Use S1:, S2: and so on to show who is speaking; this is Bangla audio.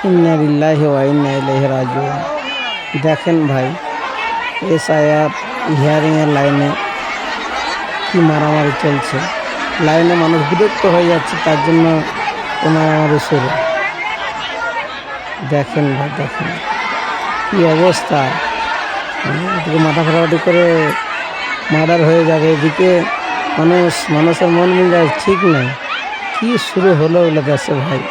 S1: ইন্না লিল্লাহি ওয়া ইন্না ইলাইহি রাজিউন। দেখেন ভাই, এসআইআর হিয়ারিংয়ের লাইনে কি মারামারি চলছে। লাইনে মানুষ বিরক্ত হয়ে যাচ্ছে, তার জন্য এ মারামারি শুরু। দেখেন ভাই, দেখেন কি অবস্থা। এদিকে মাথা ফাটাফাটি করে মার্ডার হয়ে যাবে, এদিকে মানুষের মন মেজাজ ঠিক নাই। কি শুরু হলো ওগুলো দেশে ভাই।